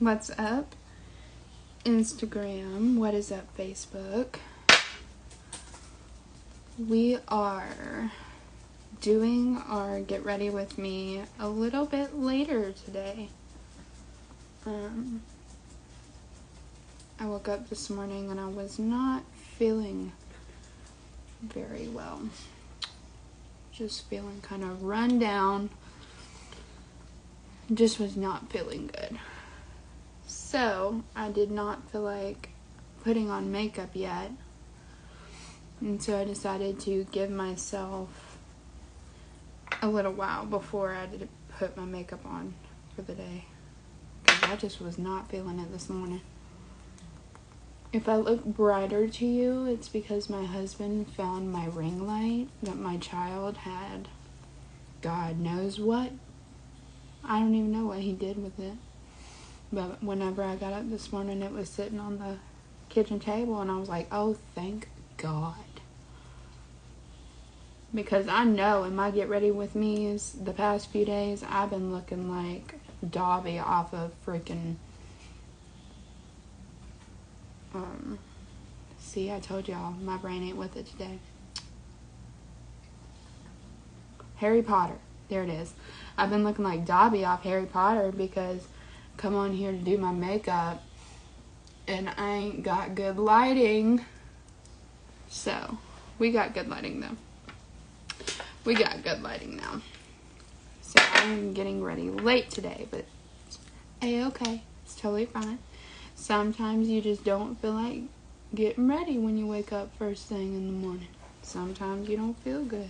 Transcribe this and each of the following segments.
What's up, Instagram? What is up, Facebook? We are doing our Get Ready With Me a little bit later today. I woke up this morning and I was not feeling very well. Just feeling kind of run down. Just was not feeling good. So, I did not feel like putting on makeup yet. And so I decided to give myself a little while before I did put my makeup on for the day. Because I just was not feeling it this morning. If I look brighter to you, it's because my husband found my ring light that my child had. God knows what. I don't even know what he did with it. But whenever I got up this morning, it was sitting on the kitchen table, and I was like, oh, thank God. Because I know in my Get Ready With Me's the past few days, I've been looking like Dobby off of freaking... See, I told y'all, my brain ain't with it today. Harry Potter. There it is. I've been looking like Dobby off Harry Potter because I come on here to do my makeup and I ain't got good lighting. So, we got good lighting though. We got good lighting now. So, I'm getting ready late today, but it's A-okay. It's totally fine. Sometimes you just don't feel like getting ready when you wake up first thing in the morning. Sometimes you don't feel good.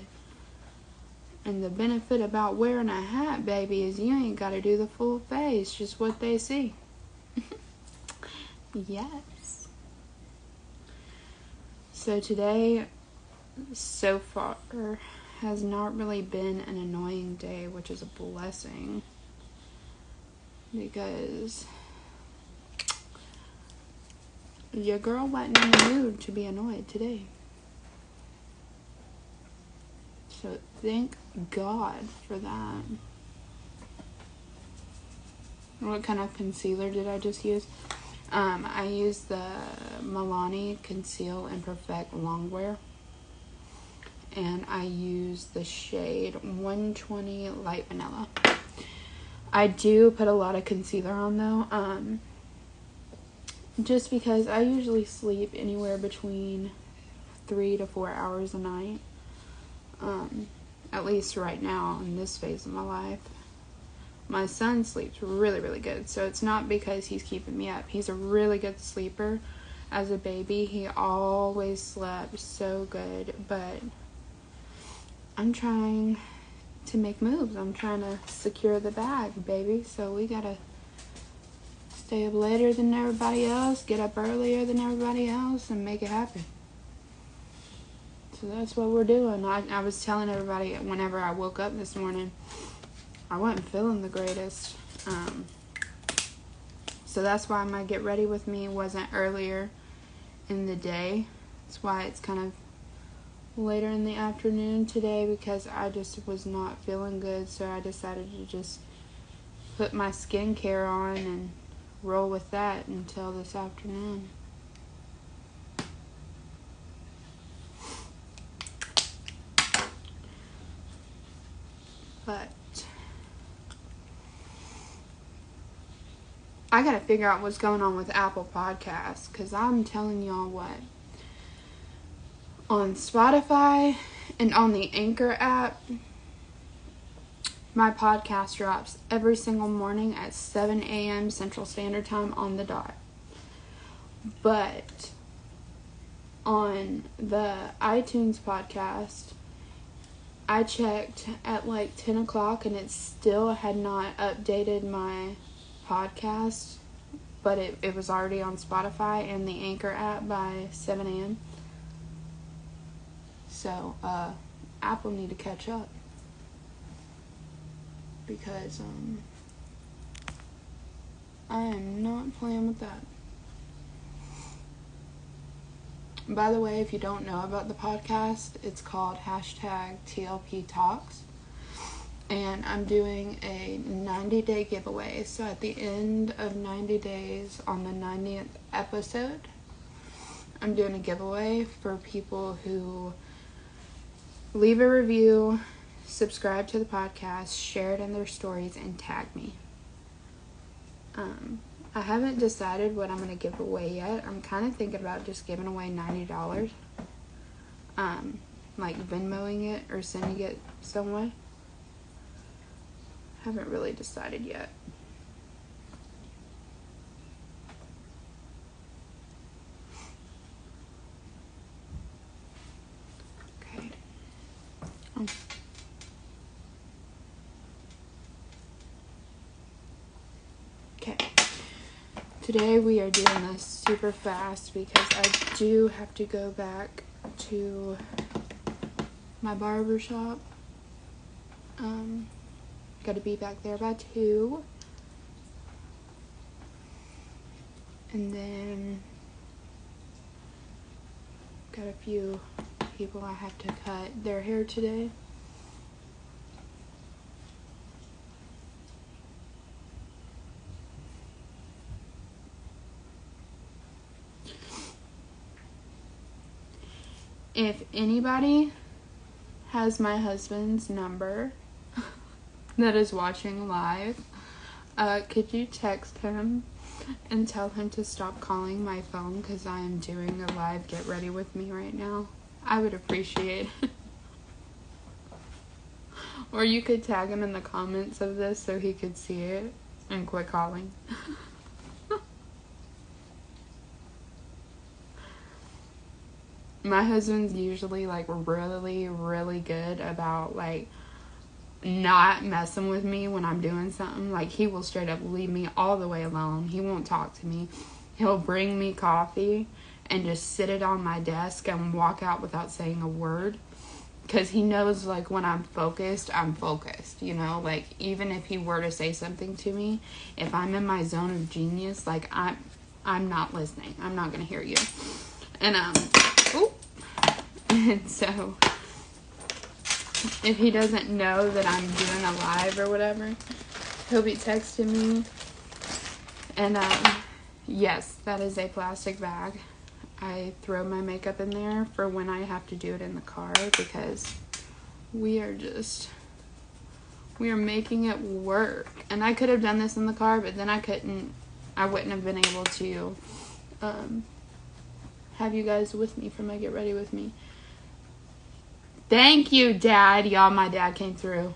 And the benefit about wearing a hat, baby, is you ain't got to do the full face, just what they see. Yes. So today, so far, has not really been an annoying day, which is a blessing. Because your girl wasn't in the mood to be annoyed today. So thank God for that. What kind of concealer did I just use? I used the Milani Conceal and Perfect Longwear. And I used the shade 120 Light Vanilla. I do put a lot of concealer on though. Just because I usually sleep anywhere between 3 to 4 hours a night. At least right now in this phase of my life. My son sleeps really, really good. So it's not because he's keeping me up. He's a really good sleeper. As a baby, he always slept so good. But I'm trying to make moves. I'm trying to secure the bag, baby. So we gotta stay up later than everybody else, get up earlier than everybody else, and make it happen. So that's what we're doing. I was telling everybody whenever I woke up this morning, I wasn't feeling the greatest. So that's why my Get Ready With Me wasn't earlier in the day. That's why it's kind of later in the afternoon today, because I just was not feeling good. So I decided to just put my skincare on and roll with that until this afternoon. But I gotta figure out what's going on with Apple Podcasts, because I'm telling y'all what, on Spotify and on the Anchor app, my podcast drops every single morning at 7 a.m. Central Standard Time on the dot. But on the iTunes podcast, I checked at like 10 o'clock and it still had not updated my podcast, but it was already on Spotify and the Anchor app by 7 a.m. So, Apple need to catch up. Because, I am not playing with that. By the way, if you don't know about the podcast, it's called #TLP Talks. And I'm doing a 90-day giveaway. So at the end of 90 days, on the 90th episode, I'm doing a giveaway for people who leave a review, subscribe to the podcast, share it in their stories, and tag me. I haven't decided what I'm going to give away yet. I'm kind of thinking about just giving away $90. Like Venmoing it or sending it somewhere. Haven't really decided yet. Okay. Okay. Today we are doing this super fast because I do have to go back to my barber shop. Got to be back there by 2. And then got a few people I have to cut their hair today. If anybody has my husband's number that is watching live, could you text him and tell him to stop calling my phone because I am doing a live get ready with me right now? I would appreciate it. Or you could tag him in the comments of this so he could see it and quit calling. My husband's usually like really, really good about like not messing with me when I'm doing something. Like he will straight up leave me all the way alone. He won't talk to me. He'll bring me coffee and just sit it on my desk and walk out without saying a word. Because he knows like when I'm focused, you know, like even if he were to say something to me, if I'm in my zone of genius, like I'm not listening. I'm not going to hear you. And and so if he doesn't know that I'm doing a live or whatever, he'll be texting me. And yes, that is a plastic bag. I throw my makeup in there for when I have to do it in the car because we are making it work. And I could have done this in the car, but then I wouldn't have been able to have you guys with me for my get ready with me. Thank you, Dad. Y'all, my dad came through.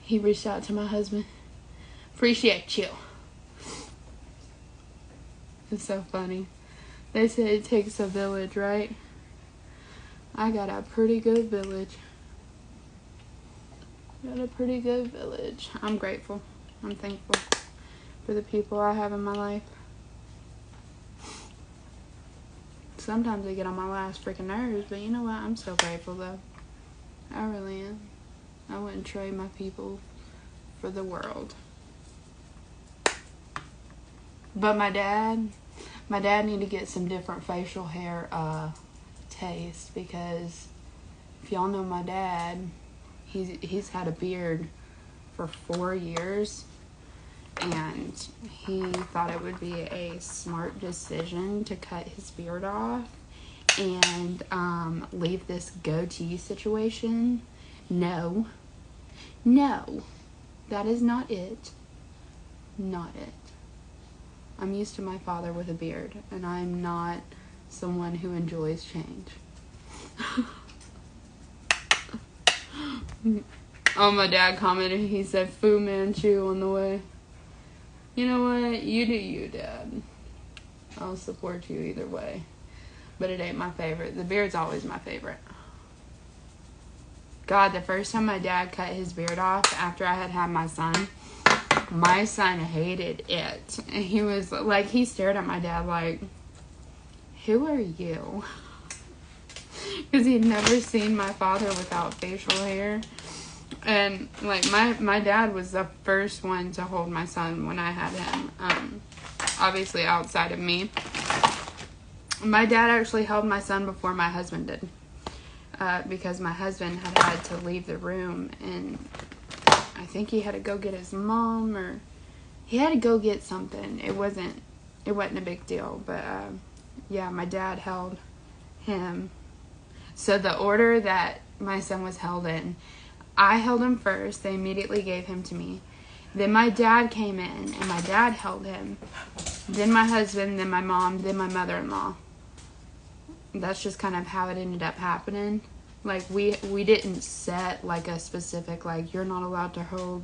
He reached out to my husband. Appreciate you. It's so funny. They say it takes a village, right? I got a pretty good village. I'm grateful. I'm thankful for the people I have in my life. Sometimes they get on my last freaking nerves, but you know what? I'm so grateful, though. I really am. I wouldn't trade my people for the world. But my dad need to get some different facial hair taste, because if y'all know my dad, he's had a beard for 4 years, and he thought it would be a smart decision to cut his beard off and leave this goatee situation. No, that is not it. Not it. I'm used to my father with a beard, and I'm not someone who enjoys change. Oh, my dad commented, he said, Fu Manchu on the way. You know what? You do you, Dad. I'll support you either way. But it ain't my favorite. The beard's always my favorite. God, the first time my dad cut his beard off after I had my son hated it. And he was like, he stared at my dad like, who are you? Because he'd never seen my father without facial hair. And like my dad was the first one to hold my son when I had him. Obviously outside of me. My dad actually held my son before my husband did. Because my husband had to leave the room, and I think he had to go get his mom, or he had to go get something. It wasn't a big deal, but yeah, my dad held him. So the order that my son was held in, I held him first. They immediately gave him to me. Then my dad came in, and my dad held him. Then my husband, then my mom, then my mother-in-law. That's just kind of how it ended up happening. Like, we didn't set, like, a specific, like, you're not allowed to hold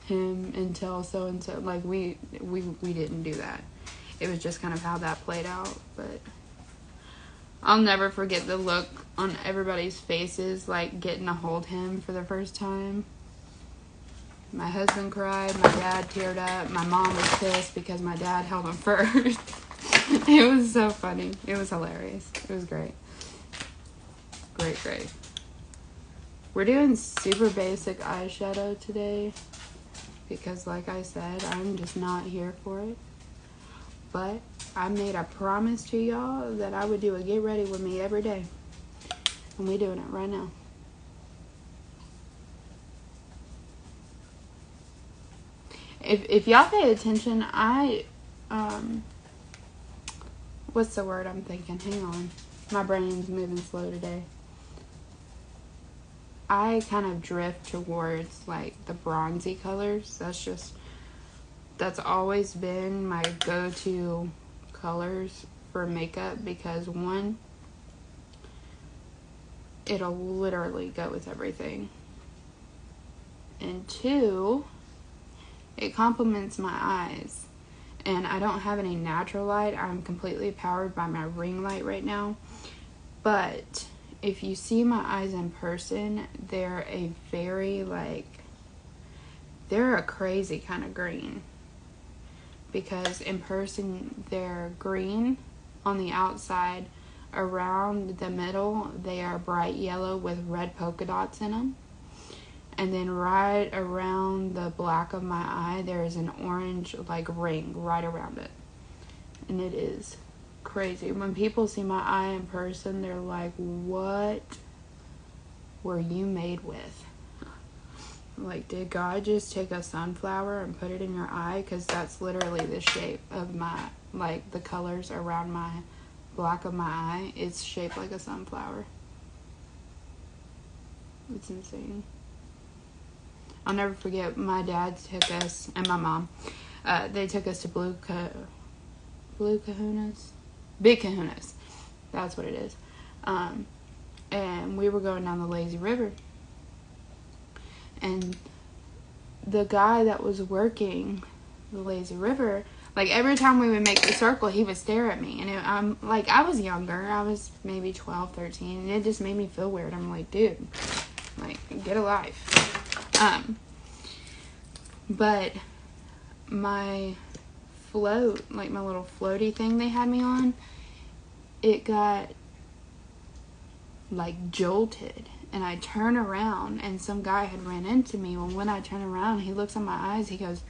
him until so-and-so. Like, we didn't do that. It was just kind of how that played out. But I'll never forget the look on everybody's faces, like, getting to hold him for the first time. My husband cried. My dad teared up. My mom was pissed because my dad held him first. It was so funny. It was hilarious. It was great. Great. We're doing super basic eyeshadow today because, like I said, I'm just not here for it. But I made a promise to y'all that I would do a get ready with me every day. And we're doing it right now. If y'all pay attention, what's the word I'm thinking? Hang on. My brain's moving slow today. I kind of drift towards, like, the bronzy colors. That's always been my go-to colors for makeup because, one, it'll literally go with everything. And two, it complements my eyes. And I don't have any natural light. I'm completely powered by my ring light right now. But if you see my eyes in person, they're a very, like, they're a crazy kind of green. Because in person, they're green on the outside. Around the middle, they are bright yellow with red polka dots in them. And then right around the black of my eye, there is an orange, like, ring right around it. And it is crazy. When people see my eye in person, they're like, what were you made with? Like, did God just take a sunflower and put it in your eye? Because that's literally the shape of my, like, the colors around my black of my eye. It's shaped like a sunflower. It's insane. I'll never forget, my dad took us, and my mom, they took us to Big Kahuna's. That's what it is. And we were going down the lazy river. And the guy that was working the lazy river, like, every time we would make the circle, he would stare at me. And I was younger. I was maybe 12, 13. And it just made me feel weird. I'm like, dude, like, get a life. But my float, like my little floaty thing they had me on, it got, like, jolted. And I turn around, and some guy had ran into me. Well, when I turn around, he looks at my eyes. He goes,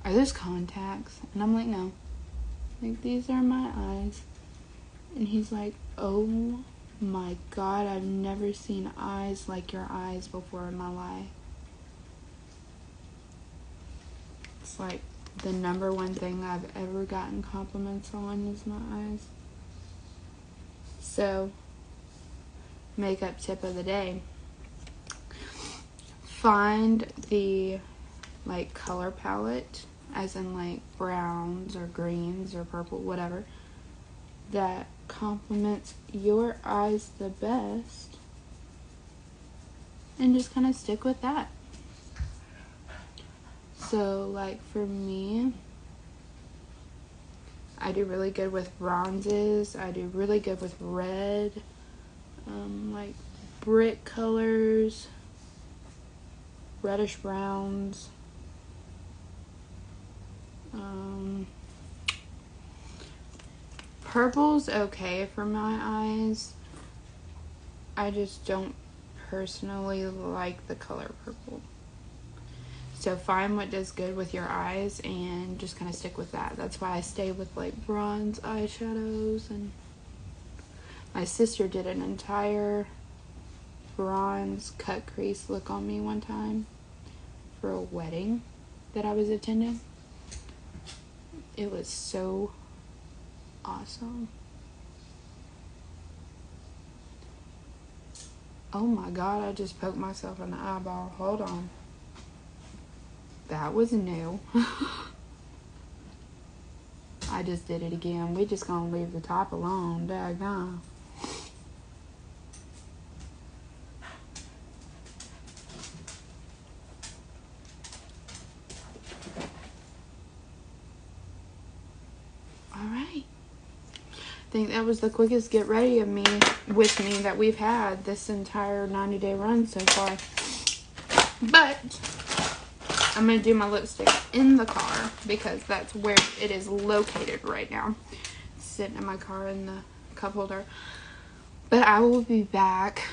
are those contacts? And I'm like, no. Like, these are my eyes. And he's like, oh my God, I've never seen eyes like your eyes before in my life. It's like the number one thing I've ever gotten compliments on is my eyes. So, makeup tip of the day. Find the, like, color palette, as in, like, browns or greens or purple, whatever, that complements your eyes the best, and just kind of stick with that. So, like, for me, I do really good with bronzes. I do really good with red, like brick colors, reddish browns. Purple's okay for my eyes. I just don't personally like the color purple. So find what does good with your eyes and just kind of stick with that. That's why I stay with, like, bronze eyeshadows. And my sister did an entire bronze cut crease look on me one time. for a wedding that I was attending. It was so awesome. Oh my god, I just poked myself in the eyeball. Hold on. That was new. I just did it again. We just gonna leave the top alone. Daggone. Alright. I think that was the quickest get ready of me with me that we've had this entire 90-day run so far. But I'm going to do my lipstick in the car because that's where it is located right now. It's sitting in my car in the cup holder. But I will be back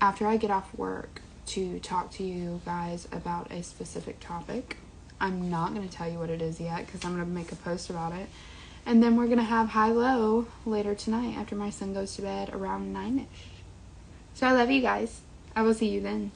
after I get off work to talk to you guys about a specific topic. I'm not going to tell you what it is yet because I'm going to make a post about it. And then we're going to have high-low later tonight after my son goes to bed around 9-ish. So I love you guys. I will see you then.